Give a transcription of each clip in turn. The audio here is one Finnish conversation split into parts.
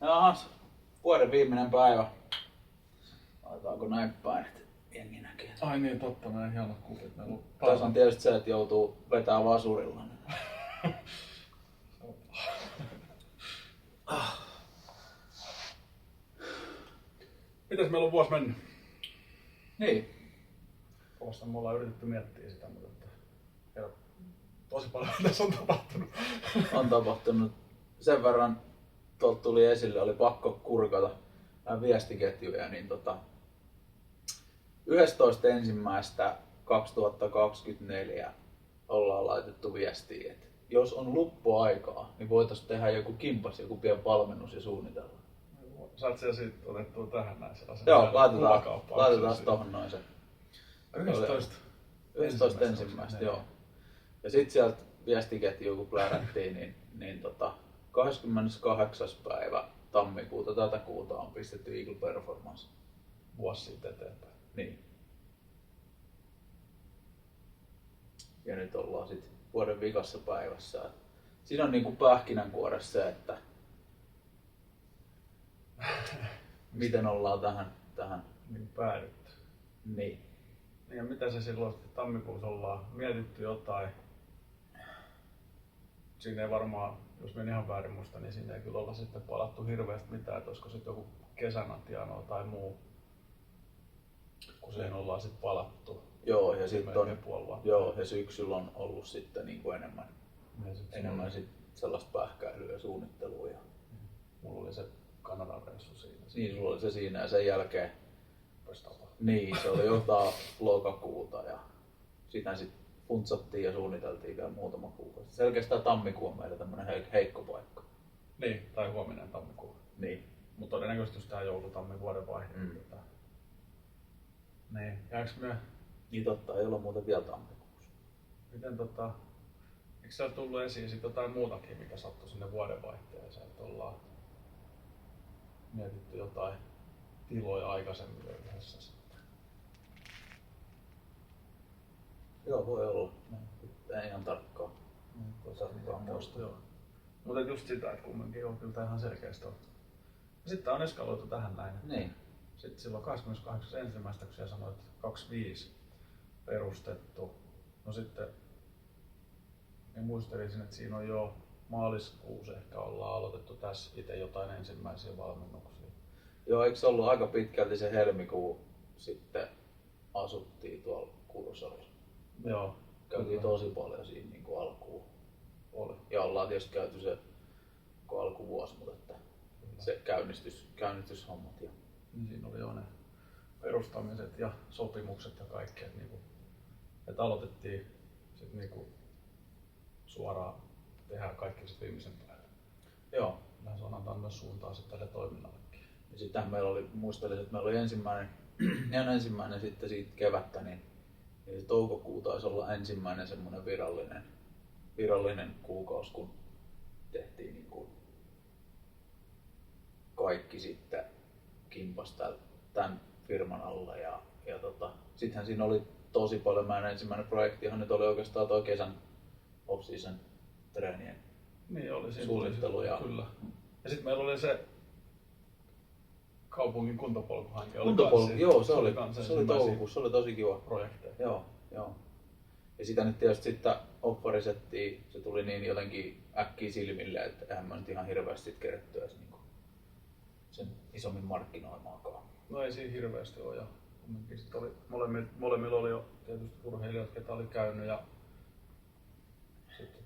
Jahas, vuoden viimeinen päivä. Laitetaanko näin päin, että jengi näkee? Ai niin, totta, näin hienot kuvit. Tässä on tietysti se, että joutuu vetää vasurilla. Mitäs meillä on vuosi mennyt? Niin. Kovasti me ollaan yritetty miettiä sitä, mutta tosi paljon tässä on tapahtunut. On tapahtunut. Sen verran tuolta tuli esille, oli pakko kurkata vähän viestiketjuja, niin 11.1.2024 ollaan laitettu viestiä, että jos on luppuaikaa, niin voitaisiin tehdä joku kimpas, joku pieni valmennus ja suunnitella. Saat siellä siitä otettua tähän näin sellaisen. Joo, laitetaan tohon noin se. 11. ensimmäistä, joo. Ja sitten sieltä viestiketju kun plärättiin, niin 28. päivä tammikuuta tätä kuuta on pistetty Eagle Performance. Vuosi siitä eteenpäin. Niin. Ja nyt ollaan sitten vuoden vikassa päivässä. Siinä on niinku pähkinänkuoressa se, että miten ollaan tähän Niin päädytty. niin. Ja mitä se silloin tammikuussa ollaan mietitty jotain. Siinä ei varmaan, jos meni ihan väärin muista, niin siinä ei kyllä olla sitten palattu hirveästi mitään, että olisiko sitten joku kesänatianoa tai muu, kun siihen ollaan sitten palattu. Joo, ja sitten on, joo, ja syksyllä on ollut sitten niin kuin enemmän sit sellaista pähkäilyä ja suunnittelua. Ja mulla oli se Kanadan reissu siinä. Niin, sulla oli se siinä ja sen jälkeen. Tapahtunut. Niin, se oli jotain lokakuuta ja sitä sitten funtsattiin ja suunniteltiin vielä muutama kuukausi. Selkeästi tämä tammikuu on meillä tämmönen heikko paikka. Niin, tai huominen tammikuu. Niin. Mutta todennäköisesti just tää joulu-tammi vuoden vaihde. Niin, jääks me... Niin totta, ei olla muuten vielä tammikuussa. Miten eikö siellä tullut esiin sit jotain muutakin, mikä sattui sinne vuodenvaihteeseen, että ollaan mietitty jotain tiloja aikaisemmin yhdessä sitten? Joo, voi olla. Ei ihan tarkkaan. Muista, joo. Mutta just sitä, että kumminkin on kyllä ihan selkeästi on. Ja sitten on eskaloitu tähän näin. Niin. Sitten silloin 28.1. kun siellä sanoit, että 25 perustettu. No sitten niin muistelisin, että siinä on jo maaliskuussa ehkä ollaan aloitettu tässä itse jotain ensimmäisiä valmennuksia. Joo, eikö se ollut aika pitkälti se helmikuu sitten asuttiin tuolla Kursalilla? Joo. Käytiin tosi paljon siinä niin kuin alkuun. Oli. Ja ollaan tietysti käyty se alkuvuosi, mutta että se käynnistyshommat. Ja Niin siinä oli jo ne perustamiset ja sopimukset ja kaikki. Että aloitettiin sit niinku suoraan tehdä kaikki sit viimeisen päälle. joo. Se on antanut myös suuntaa sitten tälle toiminnallekin. Ja sittenhän meillä oli, muistelin, että meillä oli ensimmäinen sitten siitä kevättä, niin se toukokuu taisi olla ensimmäinen semmoinen virallinen kuukausi, kun tehtiin niin kuin kaikki sitten kimpas tämän firman alla. Ja sittenhän siinä oli tosi paljon, meidän ensimmäinen projektihan nyt oli oikeastaan tuo kesän off-season treenien niin oli suunnittelu. Ja kyllä. Ja sitten meillä oli se kaupungin kuntopolkuhanke. Joo, se oli toukokuussa, se oli tosi kiva projekteja. Joo. Ja sitä nyt tietysti sitten offarisettiin, se tuli niin jotenkin äkkiä silmille, että eihän mä nyt ihan hirveästi keretty edes niin sen isommin markkinoimaakaan. No ei siinä hirveästi ole. Ja oli, molemmilla oli jo tietysti urheilijat, ketä oli käynyt ja sitten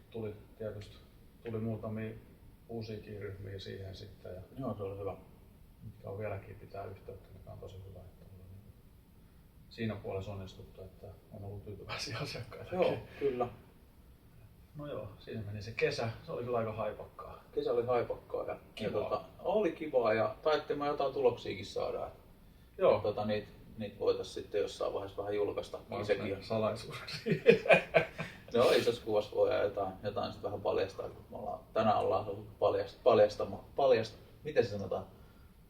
tuli muutamia uusiakin ryhmiä siihen sitten. Ja joo, se oli hyvä. Mitkä on vieläkin pitää yhteyttä, mikä on tosi hyvä. Että siinä puolessa onnistuttu, että on ollut tyytyväisiä asiakkaita. Joo, kyllä. No joo, siinä meni se kesä. Se oli kyllä aika haipakkaa. Kesä oli haipakkaa ja oli kivaa ja taidettiin me jotain tuloksiakin saada. Joo. Niitä voitaisiin sitten jossain vaiheessa vähän julkaista. Sekin salaisuudeksi. Joo, isossa kuvassa voi jotain sitten vähän paljastaa, kun tänään ollaan paljastamaan. Miten se sanotaan?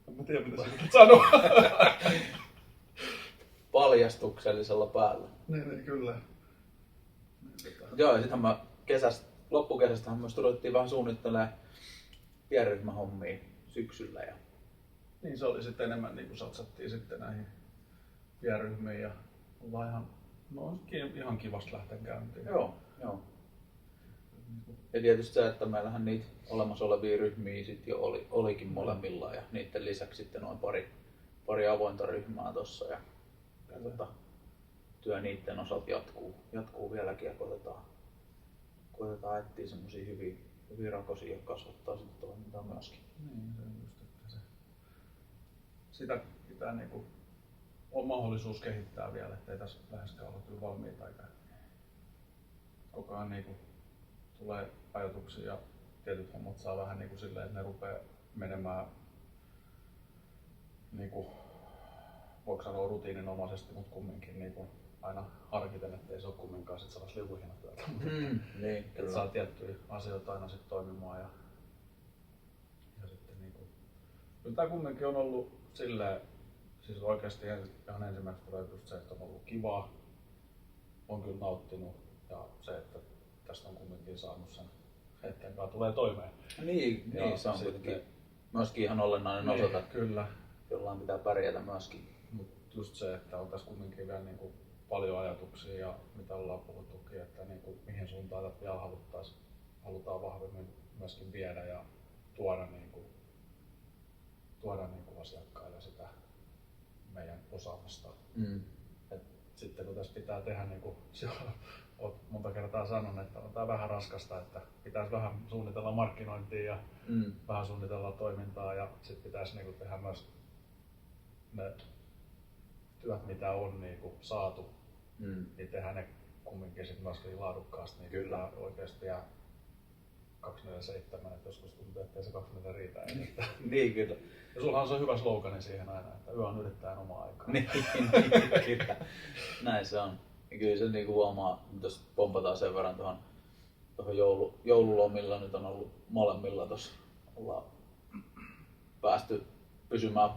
En tiedä mitä se sanoa. Paljastuksellisella päällä. Niin, kyllä. Joo, ja sittenhän loppukesästähän myös ruvettiin vähän suunnittelemaan pienryhmähommia syksyllä. Ja... Niin se oli sitten enemmän niin kuin satsattiin sitten näihin vieryhmiin ja ollaan ihan kivasti lähteä käyntiin. Joo. Ja tietysti se, että meillähän niitä olemassa olevia ryhmiä sit jo olikin molemmilla ja niiden lisäksi sitten noin pari avointa ryhmää tossa ja työ niiden osalta jatkuu vieläkin ja koitetaan etsiä semmosia hyviä rakosia ja kasvattaa sitä toimintaa myöskin. Niin, se on just, että sitä pitää niinku on mahdollisuus kehittää vielä, ettei tässä läheskään olla kyllä valmiita eikä koko ajan niinku tulee ajatuksia ja tietyt hommat saa vähän niinku silleen, että ne rupeaa menemään niinku, voiko sanoa rutiininomaisesti, mutta kumminkin niinku aina harkiten, ettei se ole kumminkaan sit sellaista liukuhinatyötä. Niin, että saa tiettyjä asioita aina sit toimimaan ja sitten niinku, kyllä tää kumminkin on ollut silleen, siis oikeasti ihan ensimmäiseksi tulee just se, että on ollut kivaa, on kyllä nauttinut ja se, että tästä on kumminkin saanut sen hetken kanssa tulee toimeen. Niin se on kuitenkin myöskin ihan olennainen osa, että kyllä. Jollain pitää pärjätä myöskin. Mut just se, että on tässä kumminkin vielä niinku paljon ajatuksia ja mitä ollaan puhuttukin, että niinku mihin suuntaan tätä vielä halutaan vahvemmin myöskin viedä ja tuoda niinku asiakkaille sitä meidän osaamista. Et sitten kun tässä pitää tehdä, niin kuin olet monta kertaa sanonut, että on tämä vähän raskasta, että pitäisi vähän suunnitella markkinointia ja vähän suunnitella toimintaa ja sitten pitäisi niin kuin tehdä myös ne työt, mitä on niin kuin saatu, niin tehdä ne kumminkin sitten myöskin laadukkaasti. Niin kyllä oikeasti jää 247, että joskus tuntuu, ettei se 20 riitä. Niin kyllä. Ja sullahan se on hyvä slogani siihen aina, että yö on yrittäjän oma aikaa. Niin, kyllä. Näin se on. Ja kyllä se niinku huomaa, jos pompataan sen verran tuohon joululomilla, nyt on ollut molemmilla tuossa, ollaan päästy pysymään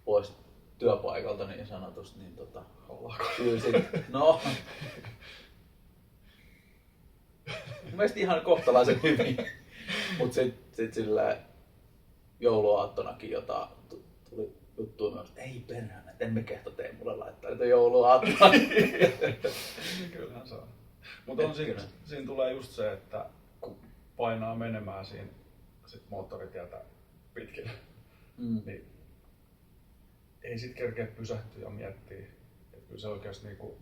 pois työpaikalta niin sanotusti, niin kyllä sit, no mun mielestä ihan kohtalaisen hyvin, mut sit silleen jouluaattonakin tuli juttuja myös, että ei perhana, että emme kehto tee mulle laittaa niitä jouluaattona. Kyllähän se on. Mutta siinä tulee just se, että kun painaa menemään siinä sit moottoritietä pitkin, niin ei sit kerkeä pysähtyä ja miettiä, että kyllä se oikeasti niinku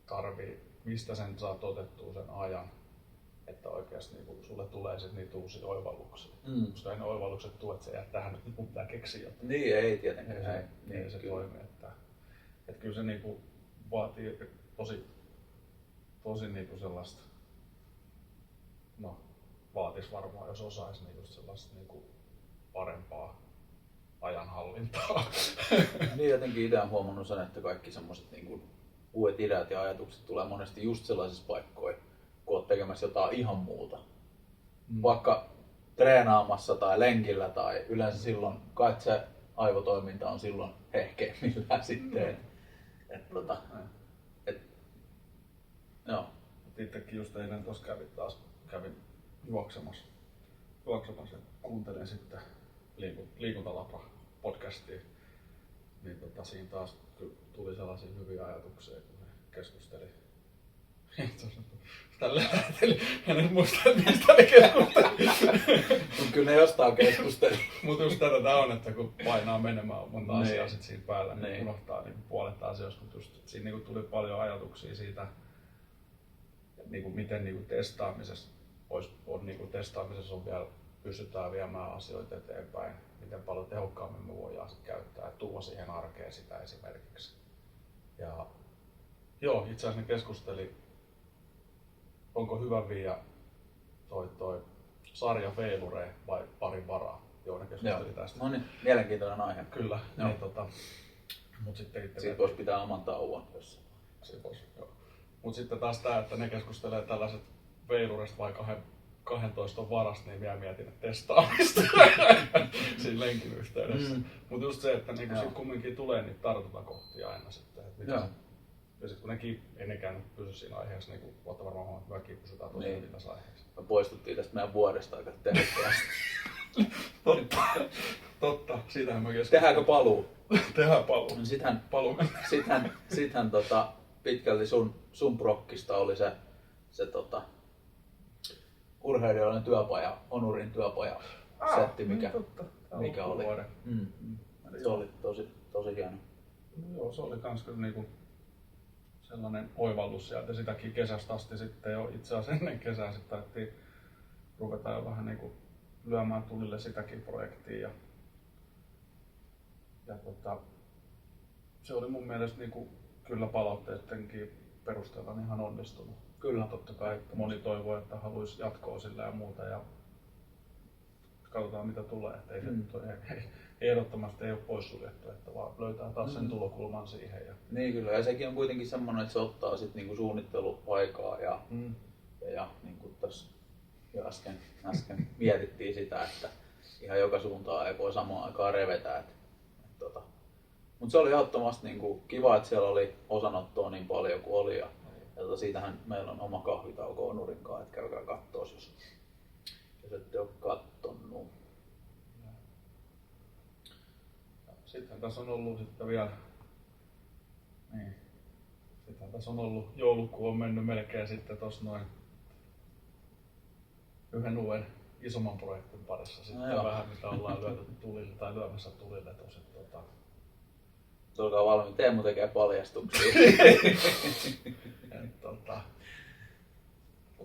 tarvii, mistä sen saat otettua sen ajan, että oikeasti niinku sulle tulee sit niitä uusia oivalluksia. Koska ei ne oivallukset tule, että se jää tähän, että nyt mun pitää keksiä jotain. Niin, ei tietenkään. Ei se toimi. Että kyllä se niinku vaatii tosi niinku sellaista, no vaatis varmaan, jos osaisi niin just sellaista niinku parempaa ajanhallintaa. Niin jotenkin itse olen huomannut sen, että kaikki semmoiset niinku uudet ideat ja ajatukset tulee monesti just sellaisissa paikkoissa, kun olet tekemässä jotain ihan muuta. Vaikka treenaamassa tai lenkillä tai yleensä silloin, kai se aivotoiminta on silloin hehkeimmillään sitten. Joo. Itsekin just eilen tuossa kävin juoksemassa ja kuuntelin sitten Liikuntalabra podcastia. Niin siinä taas tuli sellaisia hyviä ajatuksia, kun ne keskusteli. Tällä en muista, mistä ne keskusteli. Kyllä ne jostain keskusteli. Mutta just tätä on, että kun painaa menemään monta asiaa sit siinä päällä, niin unohtaa niin puolet asioista. Mutta just siinä niin tuli paljon ajatuksia siitä, niin miten niin testaamisessa on vielä, pystytään viemään asioita eteenpäin. Miten paljon tehokkaammin me voidaan sit käyttää, tuoda siihen arkeen sitä esimerkiksi. Ja joo, itse asiassa ne keskusteli, onko hyvä viedä toi sarja Feilure vai Parin varaa. Joo, ne keskusteli tästä. No niin, mielenkiintoinen aihe. Kyllä. Niin, mut sitten siitä voisi pitää oman tauon jossain. Mut sitten taas tää, että ne keskustelee tällaiset Veiluresta vai 12 varasta, niin vielä mietin testaamista siinä lenkin yhteydessä. Mutta just se, että niinku sit kumminkin tulee niitä tartuntakohtia aina sitten. Ja sitten kun nekin ei nekään pysy siinä aiheessa, niin kuin olette varmaan huomannut, että mekin pysytään tosiaan tässä aiheessa. Me poistuttiin tästä meidän vuodesta aika tehokkaasti. Totta, siitähän me keskustelemme. Tehdäänkö paluu? Tehdään paluu. No sittenhän, Paluu. sittenhän pitkälti sun prokkista oli se urheilijoiden työpaja, Onurin työpaja setti, mikä oli. Se oli tosi hieno. No joo, se oli kans kyllä niinku sellainen oivallus sieltä. Sitäkin kesästä asti sitten jo itse asiassa ennen kesää sitten taidettiin ruveta jo vähän niinku lyömään tulille sitäkin projektia. Ja se oli mun mielestä niinku kyllä palautteidenkin perusteella ihan onnistunut. Kyllä. Totta kai moni toivoo, että haluaisi jatkoa sillä ja muuta. Ja katsotaan mitä tulee. Että ehdottomasti ei ole poissuljettu, että vaan löytää taas sen tulokulman siihen. Ja... Niin kyllä, ja sekin on kuitenkin semmoinen, että se ottaa sit niinku suunnitteluaikaa ja niin kuin tässä jo äsken mietittiin sitä, että ihan joka suuntaan ei voi samaan aikaan revetä. Mutta se oli ehdottomasti niinku kiva, että siellä oli osanottoa niin paljon kuin oli ja siitähän meillä on oma kahvitauko Onurinkaan, että käykää kattoo, jos ette ole kattonut. Sitten tässä on ollut sitten vielä, sitten tässä on ollut joulukuu on mennyt melkein sitten tossa noin yhden uuden isomman projektin parissa sitten vähän mitä ollaan lyöty tulille tai lyömässä tulille tosi Olkaa valmiin, Teemu tekee paljastuksia.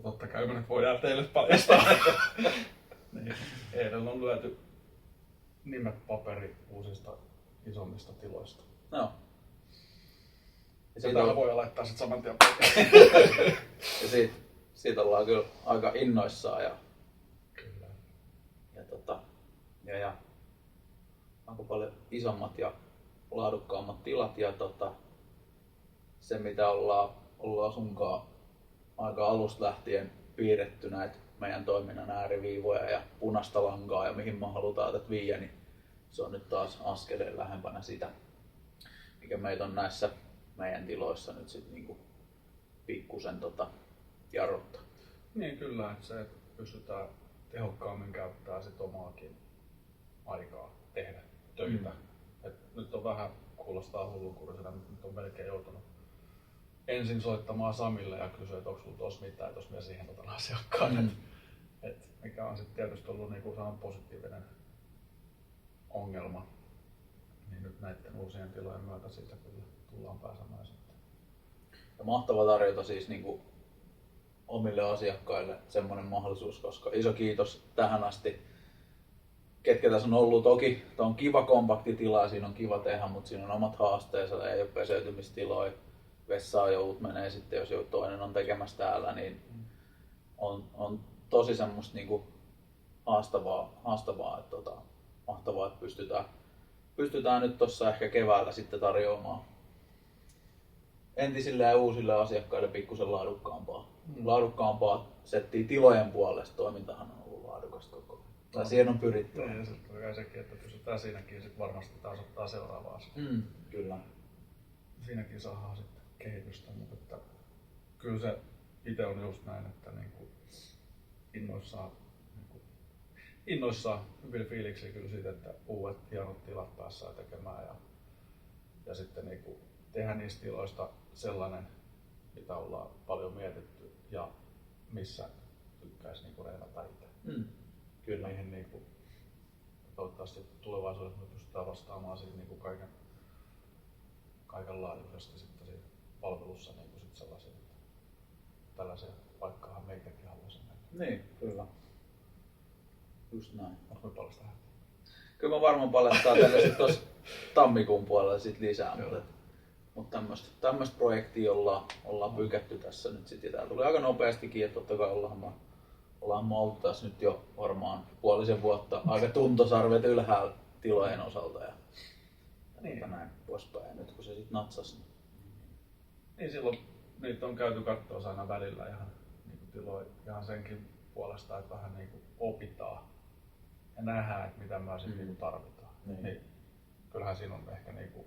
Totta kai me nyt voidaan teille paljastaa. Niin, eilen on lyöty nimet paperi uusista isommista tiloista. No. Ja siitä voi laittaa sit saman tien ja siitä ollaan kyllä aika innoissaan kyllä. Ja aika paljon isommat ja laadukkaammat tilat ja se mitä ollaan sunkaan aika alusta lähtien piirretty näitä meidän toiminnan ääriviivoja ja punaista lankaa ja mihin me halutaan tätä viiä, niin se on nyt taas askeleen lähempänä sitä, mikä meitä on näissä meidän tiloissa nyt sit niinku pikkusen jarruttaa. Niin kyllä, että se pystytään tehokkaammin käyttämään sit omaakin aikaa tehdä töitä. Et nyt on vähän, kuulostaa hullunkurisena, mutta nyt on melkein joutunut ensin soittamaan Samille ja kysyä, että onko sulla tuossa mitään, jos minä siihen otan asiakkaan. Mikä on sitten tietysti ollut niin positiivinen ongelma. Niin nyt näiden uusien tilojen myötä siitä kyllä tullaan pääsemään sitten. Ja mahtava tarjota siis niin omille asiakkaille semmoinen mahdollisuus, koska iso kiitos tähän asti. Ketkä tässä on ollut, toki tämä on kiva kompaktitila ja siinä on kiva tehdä, mutta siinä on omat haasteensa, ei ole peseytymistiloja. Vessaan joudut menee sitten, jos toinen on tekemässä täällä, niin on tosi semmoista niinku haastavaa että mahtavaa, että pystytään nyt tuossa ehkä keväällä sitten tarjoamaan entisille ja uusille asiakkaille pikkusen laadukkaampaa settiä tilojen puolesta. Toimintahan on ollut laadukasta koko ajan. Tai siihen on pyritty. Ja sitten on sekin, että pysytään siinäkin sit varmasti taas ottaa seuraavaa askelta. Kyllä. Siinäkin saadaan sitten kehitystä, mutta että kyllä se itse on just näin, että niinku innoissaan hyvin fiiliksi kyllä siitä, että uudet hienot tilat päässään tekemään ja sitten niinku tehdä niistä tiloista sellainen, mitä ollaan paljon mietitty ja missä tykkäisi niinku reenata itse. Kyllä. Niihin niinku, toivottavasti tulevaisuudessa me pystytään vastaamaan siitä niinku kaikenlaajuisesti sitten siinä palvelussa niinku sit sellaisia, että tällaisia paikkaahan meitäkin haluaisin mennä. Niin, kyllä. Just näin. Onko me paljon tähän? Kyllä mä varmaan paljastaa tälle sit tossa tammikuun puolella sit lisää, mutta tämmöistä projektia ollaan pykätty tässä nyt sit ja tää tuli aika nopeastikin, että totta kai ollaan me oltu tässä nyt jo varmaan puolisen vuotta aika tuntosarvet ylhäällä tilojen osalta ja näin poispäin. Ja nyt kun se sit natsas. Niin silloin niitä on käyty kattoa aina välillä ihan niinku tiloja ihan senkin puolesta, että vähän niinku opitaan ja nähdään, että mitä me sitten niinku tarvitaan. Niin. Kyllähän siinä on ehkä niinku,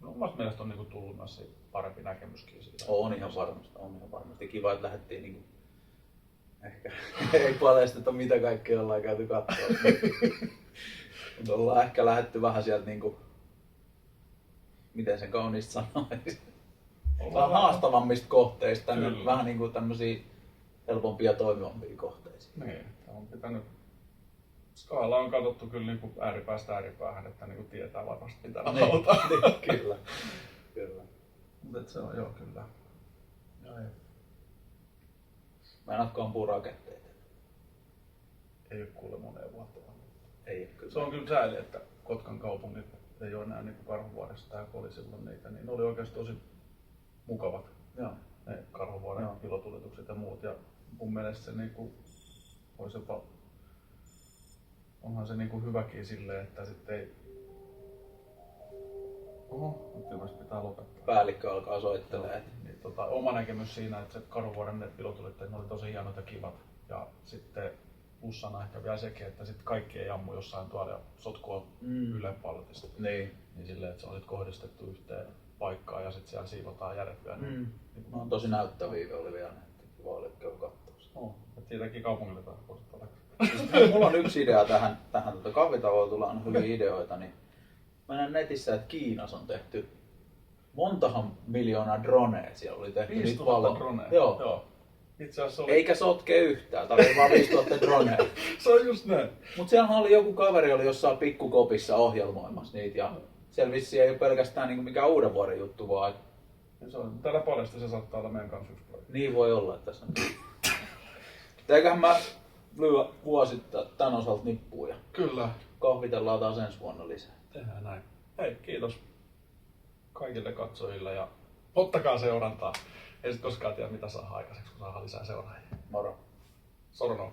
no omasta mielestä on niinku tullut myös parempi näkemyskin siitä. On ihan varmasti. Kiva, että lähdettiin niinku Ehkä ei paljasteta mitä kaikkea ollaan käyty katsoa. Mutta ollaan ehkä lähdetty vähän sieltä niinku, miten sen kauniisti sanoisi, vähän haastavammista kohteista tänne vähän niinku tämmösiä helpompia ja toimivampia kohteisiin. Niin, on pitänyt. Skaala on katsottu kyllä niinku ääripäästä ääripäähän, että niinku tietää varmasti mitä halutaan. Niin, kyllä. Kyllä. Mutta se on joo kyllä. Meinaatko ampua raketteita? Ei ole kuule moneen vuoteen. Ei kyllä. Se on kyllä sääli, että Kotkan kaupungit ei ole enää niinku Karhuvuoressa tai kun oli silloin niitä, niin ne oli oikeasti tosi mukavat. Joo. Ne Karhuvuoren ilotulitukset ja muut. Ja mun mielestä se niinku olisi jopa, onhan se niinku hyväkin silleen, että sitten ei. Oho, nyt ilmeisesti pitää lopettaa. Päällikkö alkaa soittelemaan. Niin, oma näkemys siinä, että se Karhuvuoren ne ilotulitteet, ne oli tosi hienot ja kivat. Ja sitten plussana ehkä vielä sekin, että sitten kaikki ei ammu jossain tuolla ja sotkua ylenpaltista. Niin. Niin silleen, että se on sit kohdistettu yhteen paikkaan ja sitten siellä siivotaan järjet vielä. Niin, No, on tosi näyttäviä oli vielä. Kiva oli käydä kattoo. että siitäkin kaupungille voisit olla. Siis mulla on yksi idea tähän kahvitavoilla tulee aina hyviä ideoita, niin mä näen netissä, että Kiinassa on tehty montahan miljoonaa dronea siellä oli tehty. 5000 dronea. Joo. Itse asiassa oli. Eikä sotke yhtään, tarvii vaan 5000 dronea. Se on just näin. Mut siellä oli joku kaveri oli jossain pikkukopissa ohjelmoimassa niitä ja siellä vissiin ei ole pelkästään niinku mikään uuden vuoden juttu vaan. Ja se on, tällä paljasta se saattaa olla meidän kanssa yksi projekti. Niin voi olla, että tässä on. Eiköhän mä lyö vuosittain tän osalta nippuun ja Kyllä. kahvitellaan taas ensi vuonna lisää. Tehdään näin. Hei, kiitos kaikille katsojille ja ottakaa seurantaa. Ei sit koskaan tiedä mitä saa aikaiseksi, kun saa lisää seuraajia. Moro. Sorno.